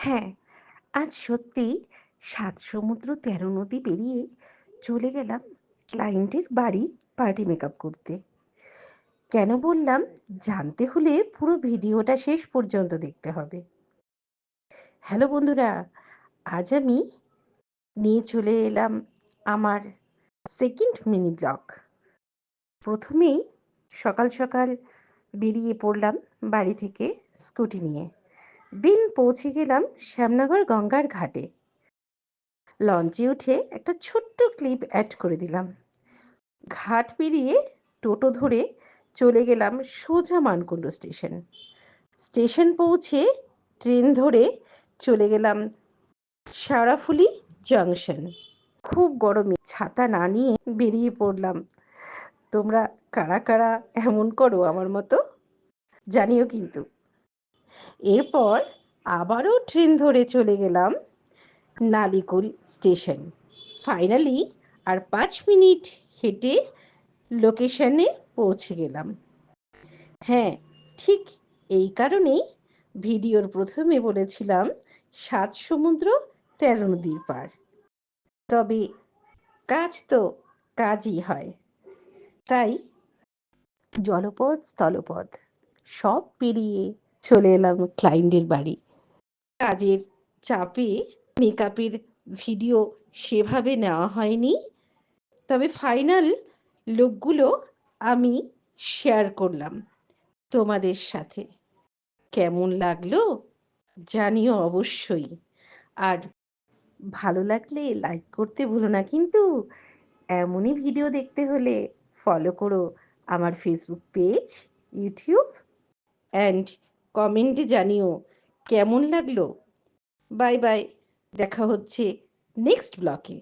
হ্যাঁ, আজ সত্যিই ৭ সমুদ্র ১৩ নদী পেরিয়ে চলে গেলাম ক্লায়েন্টের বাড়ি পার্টি মেকআপ করতে। কেন বললাম? জানতে হলে পুরো ভিডিওটা শেষ পর্যন্ত দেখতে হবে। হ্যালো বন্ধুরা, আজ আমি নিয়ে চলে এলাম আমার সেকেন্ড মিনি ব্লগ। প্রথমেই সকাল সকাল বেরিয়ে পড়লাম বাড়ি থেকে স্কুটি নিয়ে। পৌঁছে গেলাম শ্যামনগর গঙ্গার ঘাটে। লঞ্চে উঠে একটা ছোট্ট ক্লিপ অ্যাড করে দিলাম। ঘাট পেরিয়ে টোটো ধরে চলে গেলাম সোজা মানকুণ্ড স্টেশন। স্টেশন পৌঁছে ট্রেন ধরে চলে গেলাম শেওড়াফুলি জংশন। খুব গরমে ছাতা না নিয়ে বেরিয়ে পড়লাম। তোমরা কারা কারা এমন করো আমার মতো জানিও কিন্তু। এরপর আবারও ট্রেন ধরে চলে গেলাম নালিকুল স্টেশন। ফাইনালি আর ৫ মিনিট হেঁটে লোকেশনে পৌঁছে গেলাম। হ্যাঁ, ঠিক এই কারণেই ভিডিওর প্রথমে বলেছিলাম ৭ সমুদ্র ১৩ নদীর পার। তবে কাজ তো কাজই হয়। তাই জলপথ স্থলপথ সব পেরিয়ে চলে এলাম ক্লায়েন্টের বাড়ি। কাজের চাপে মেকআপের ভিডিও সেভাবে নেওয়া হয়নি, তবে ফাইনাল লুকগুলো আমি শেয়ার করলাম তোমাদের সাথে। কেমন লাগলো জানিও অবশ্যই। আর ভালো লাগলে লাইক করতে ভুলো না কিন্তু। এমনই ভিডিও দেখতে হলে ফলো করো আমার ফেসবুক পেজ, ইউটিউব, অ্যান্ড কমেন্টে জানিও কেমন লাগলো। বাই বাই, দেখা হচ্ছে নেক্সট ব্লকে।